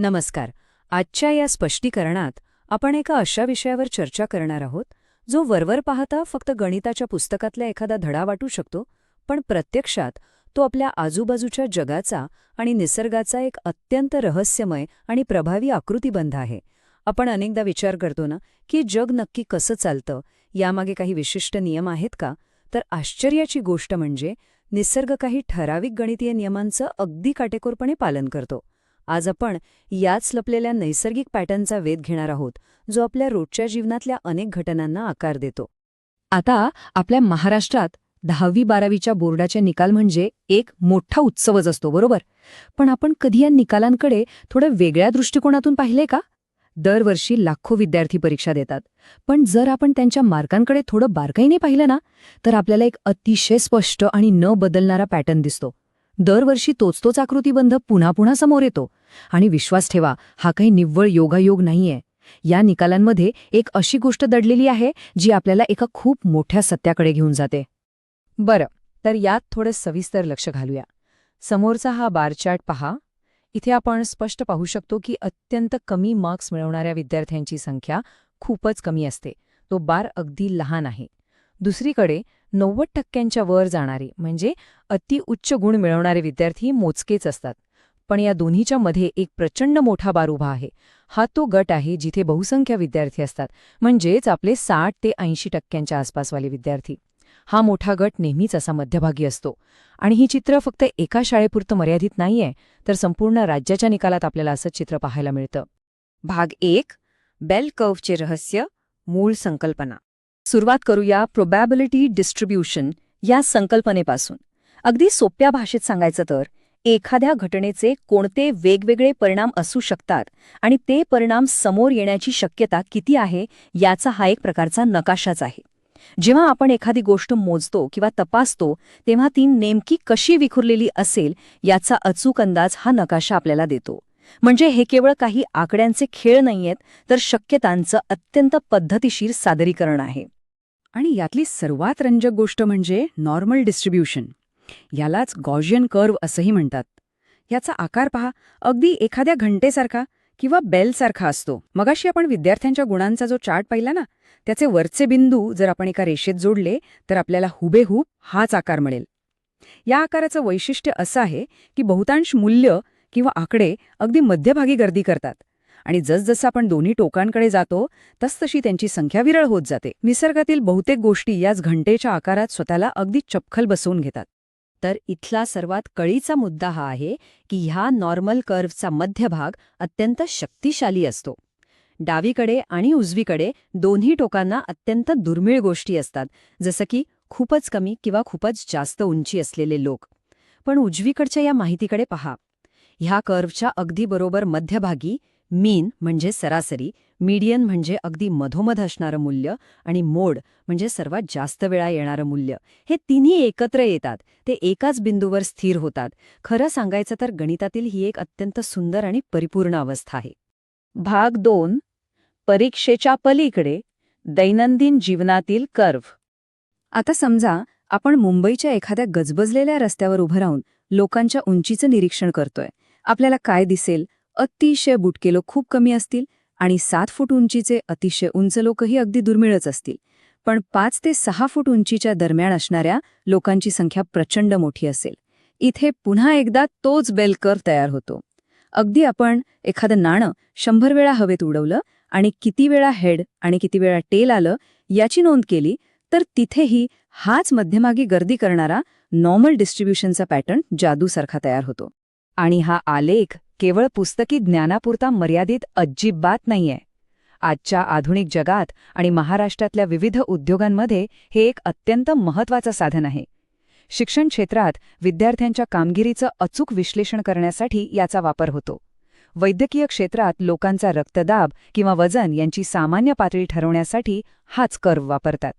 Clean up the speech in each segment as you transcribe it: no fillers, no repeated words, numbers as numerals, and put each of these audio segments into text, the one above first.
नमस्कार. आजच्या या स्पष्टीकरणात आपण एका अशा विषयावर चर्चा करणार आहोत जो वरवर पाहता फक्त गणिताच्या पुस्तकातला एखादा धडा वाटू शकतो, पण प्रत्यक्षात तो आपल्या आजूबाजूच्या जगाचा आणि निसर्गाचा एक अत्यंत रहस्यमय आणि प्रभावी आकृतिबंध आहे. आपण अनेकदा विचार करतो ना की जग नक्की कसं चालतं, यामागे काही विशिष्ट नियम आहेत का? तर आश्चर्याची गोष्ट म्हणजे निसर्ग काही ठराविक गणितीय नियमांचं अगदी काटेकोरपणे पालन करतो. आज आपण याच लपलेल्या नैसर्गिक पॅटर्नचा वेध घेणार आहोत, जो आपल्या रोजच्या जीवनातल्या अनेक घटनांना आकार देतो. आता आपल्या महाराष्ट्रात 10वी-12वीच्या बोर्डाचे निकाल म्हणजे एक मोठा उत्सवच असतो, बरोबर? पण आपण कधी या निकालांकडे थोडं वेगळ्या दृष्टिकोनातून पाहिले का? दरवर्षी लाखो विद्यार्थी परीक्षा देतात, पण जर आपण त्यांच्या मार्कांकडे थोडं बारकाईने पाहिलं ना, तर आपल्याला एक अतिशय स्पष्ट आणि न बदलणारा पॅटर्न दिसतो. दरवर्षी तोच आकृतिबंध पुन्हा पुन्हा समोर येतो. आणि विश्वास ठेवा, हा काही निव्वळ योगायोग नाहीये. या निकालांमध्ये एक अशी गोष्ट दडलेली आहे जी आपल्याला एका खूप मोठ्या सत्याकडे घेऊन जाते. बरं, तर यात थोडं सविस्तर लक्ष घालूया. समोरचा हा बार चार्ट पहा. इथे आपण स्पष्ट पाहू शकतो की अत्यंत कमी मार्क्स मिळवणाऱ्या विद्यार्थ्यांची संख्या खूपच कमी असते. तो बार अगदी लहान आहे. दुसरीकडे 90% वर जाणारे म्हणजे अतिउच्च गुण मिळवणारे विद्यार्थी मोजकेच असतात. पण या दोन्हीच्या मध्ये एक प्रचंड मोठा बार उभा आहे. हा तो गट आहे जिथे बहुसंख्य विद्यार्थी असतात, म्हणजेच आपले 60 ते 80% आसपासवाले विद्यार्थी. हा मोठा गट नेहमीच असा मध्यभागी असतो. आणि ही चित्र फक्त एका शाळेपुरतं मर्यादित नाहीये, तर संपूर्ण राज्याच्या निकालात आपल्याला असंच चित्र पाहायला मिळतं. भाग 1. बेल कर्व्हचे रहस्य, मूळ संकल्पना. सुरुवात करूया प्रोबॅबिलिटी डिस्ट्रीब्यूशन या संकल्पनेपासून. अगदी सोप्या भाषेत सांगायचं तर एखाद्या घटनेचे कोणते वेगवेगळे परिणाम असू शकतात आणि ते परिणाम समोर येण्याची शक्यता किती आहे याचा हा एक प्रकारचा नकाशाच आहे. जेव्हा आपण एखादी गोष्ट मोजतो किंवा तपासतो तेव्हा ती नेमकी कशी विखुरलेली असेल याचा अचूक अंदाज हा नकाशा आपल्याला देतो. म्हणजे हे केवळ काही आकड्यांचे खेळ नाहीयेत, तर शक्यतांचं अत्यंत पद्धतशीर सादरीकरण आहे. आणि यातली सर्वात रंजक गोष्ट म्हणजे नॉर्मल डिस्ट्रीब्युशन. यालाच गॉसियन कर्व असंही म्हणतात. याचा आकार पहा, अगदी एखाद्या घंटेसारखा किंवा बेलसारखा असतो. मगाशी आपण विद्यार्थ्यांच्या गुणांचा जो चार्ट पाहिला ना, त्याचे वरचे बिंदू जर आपण एका रेषेत जोडले तर आपल्याला हुबेहूब हाच आकार मिळेल. या आकाराचं वैशिष्ट्य असं आहे की बहुतांश मूल्य किंवा आकडे अगदी मध्यभागी गर्दी करतात आणि जसजसं आपण दोन्ही टोकांकडे जातो तसतशी त्यांची संख्या विरळ होत जाते. निसर्गातील बहुतेक गोष्टी याच घंटेच्या आकारात स्वतःला अगदी चपखल बसवून घेतात. तर इथला सर्वात कळीचा मुद्दा हा आहे की ह्या नॉर्मल कर्व्हचा मध्यभाग अत्यंत शक्तिशाली असतो. डावीकडे आणि उजवीकडे दोन्ही टोकांना अत्यंत दुर्मिळ गोष्टी असतात, जसं की खूपच कमी किंवा खूपच जास्त उंची असलेले लोक. पण उजवीकडच्या या माहितीकडे पहा. ह्या कर्व्हच्या अगदी बरोबर मध्यभागी मीन म्हणजे सरासरी, मीडियन म्हणजे अगदी मधोमध असणारं मूल्य आणि मोड म्हणजे सर्वात जास्त वेळा येणारं मूल्य, हे तिन्ही एकत्र येतात. ते एकाच बिंदूवर स्थिर होतात. खरं सांगायचं तर गणितातील ही एक अत्यंत सुंदर आणि परिपूर्ण अवस्था आहे. भाग 2. परीक्षेच्या पलीकडे, दैनंदिन जीवनातील कर्व्ह. आता समजा आपण मुंबईच्या एखाद्या गजबजलेल्या रस्त्यावर उभं राहून लोकांच्या उंचीचं निरीक्षण करतोय. आपल्याला काय दिसेल? अतिशय बुटके लोक खूप कमी असतील आणि 7 फूट उंचीचे अतिशय उंच लोकही अगदी दुर्मिळच असतील. पण 5 ते 6 फूट उंचीच्या दरम्यान असणाऱ्या लोकांची संख्या प्रचंड मोठी असेल. इथे पुन्हा एकदा तोच बेल कर्व्ह तयार होतो. अगदी आपण एखादं नाणं 100 वेळा हवेत उडवलं आणि किती वेळा हेड आणि किती वेळा टेल आलं याची नोंद केली, तर तिथेही हाच मध्यमागी गर्दी करणारा नॉर्मल डिस्ट्रीब्युशनचा पॅटर्न जादूसारखा तयार होतो. आणि हा आलेख केवळ पुस्तकी ज्ञानापुरता मर्यादित अजिबात नाहीये. आजच्या आधुनिक जगात आणि महाराष्ट्रातल्या विविध उद्योगांमध्ये हे एक अत्यंत महत्त्वाचं साधन आहे. शिक्षण क्षेत्रात विद्यार्थ्यांच्या कामगिरीचं अचूक विश्लेषण करण्यासाठी याचा वापर होतो. वैद्यकीय क्षेत्रात लोकांचा रक्तदाब किंवा वजन यांची सामान्य पातळी ठरवण्यासाठी हाच कर्व्ह वापरतात.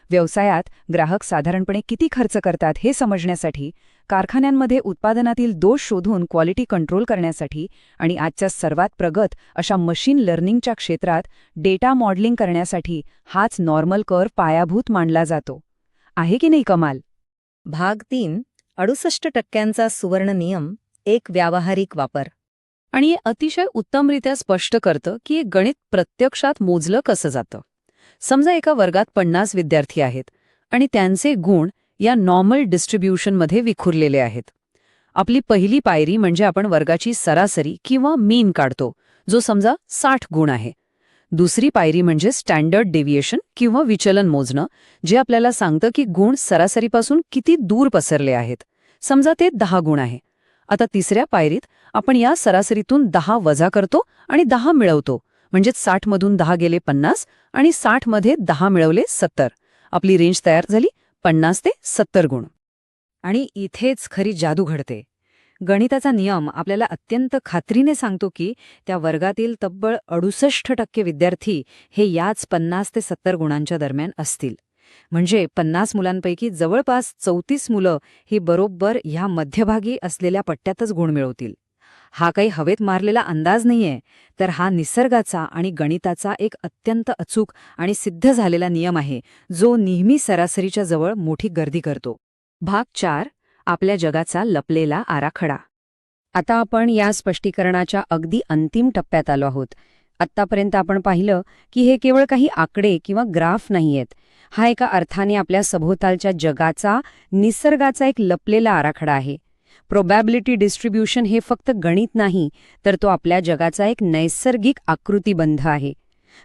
व्यवसायात ग्राहक साधारणपणे किती खर्च करतात हे समजण्यासाठी, कारखान्यांमध्ये उत्पादनातील दोष शोधून क्वालिटी कंट्रोल करण्यासाठी आणि आजच्या सर्वात प्रगत अशा मशीन लर्निंगच्या क्षेत्रात डेटा मॉडेलिंग करण्यासाठी हाच नॉर्मल कर्व्ह पायाभूत मानला जातो. आहे की नाही कमाल? भाग 3. 68% सुवर्ण नियम, एक व्यावहारिक वापर. आणि हे अतिशय उत्तमरित्या स्पष्ट करतं की हे गणित प्रत्यक्षात मोजलं कसं जातं. समजा एका वर्गात 50 विद्यार्थी आहेत आणि त्यांचे गुण या नॉर्मल डिस्ट्रीब्युशनमध्ये विखुरलेले आहेत. आपली पहिली पायरी म्हणजे आपण वर्गाची सरासरी किंवा मीन काढतो, जो समजा 60 गुण आहे. दुसरी पायरी म्हणजे स्टँडर्ड डेव्हिएशन किंवा विचलन मोजणं, जे आपल्याला सांगतं की गुण सरासरीपासून किती दूर पसरले आहेत. समजा ते 10 गुण आहे. आता तिसऱ्या पायरीत आपण या सरासरीतून 10 वजा करतो आणि 10 मिळवतो. म्हणजेच 60 मधून 10 गेले 50 आणि 60 मध्ये 10 मिळवले 70. आपली रेंज तयार झाली 50 ते 70 गुण. आणि इथेच खरी जादू घडते. गणिताचा नियम आपल्याला अत्यंत खात्रीने सांगतो की त्या वर्गातील तब्बल 68% विद्यार्थी हे याच 50 ते 70 गुणांच्या दरम्यान असतील. म्हणजे 50 मुलांपैकी जवळपास 34 मुलं ही बरोबर ह्या मध्यभागी असलेल्या पट्ट्यातच गुण मिळवतील. हा काही हवेत मारलेला अंदाज नाहीये, तर हा निसर्गाचा आणि गणिताचा एक अत्यंत अचूक आणि सिद्ध झालेला नियम आहे, जो नेहमी सरासरीच्या जवळ मोठी गर्दी करतो. भाग 4. आपल्या जगाचा लपलेला आराखडा. आता आपण या स्पष्टीकरणाच्या अगदी अंतिम टप्प्यात आलो आहोत. आत्तापर्यंत आपण पाहिलं की हे केवळ काही आकडे किंवा ग्राफ नाहीयेत. हा एका अर्थाने आपल्या सभोवतालच्या जगाचा, निसर्गाचा एक लपलेला आराखडा आहे. प्रोबॅबिलिटी डिस्ट्रीब्युशन हे फक्त गणित नाही, तर तो आपल्या जगाचा एक नैसर्गिक आकृतिबंध आहे.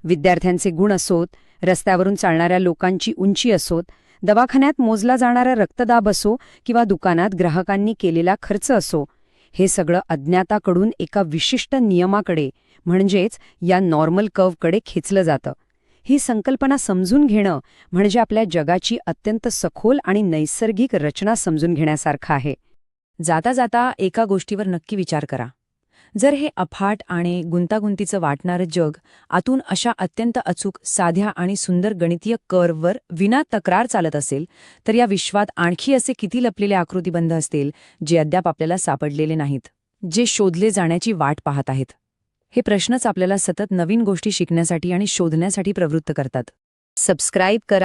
विद्यार्थ्यांचे गुण असोत, रस्त्यावरून चालणाऱ्या लोकांची उंची असोत, दवाखान्यात मोजला जाणारा रक्तदाब असो किंवा दुकानात ग्राहकांनी केलेला खर्च असो, हे सगळं अज्ञाताकडून एका विशिष्ट नियमाकडे म्हणजेच या नॉर्मल कर्व्हकडे खेचलं जातं. ही संकल्पना समजून घेणं म्हणजे आपल्या जगाची अत्यंत सखोल आणि नैसर्गिक रचना समजून घेण्यासारखं आहे. जाता जाता एका गोष्टीवर नक्की विचार करा. जर हे अफाट आणि गुंतागुंतीचं वाटणारं जग आतून अशा अत्यंत अचूक, साध्या आणि सुंदर गणितीय कर्व्हवर विना तक्रार चालत असेल, तर या विश्वात आणखी असे किती लपलेले आकृतिबंध असतील जे अद्याप आपल्याला सापडलेले नाहीत, जे शोधले जाण्याची वाट पाहत आहेत. हे प्रश्नच आपल्याला सतत नवीन गोष्टी शिकण्यासाठी आणि शोधण्यासाठी प्रवृत्त करतात. सबस्क्राईब करा.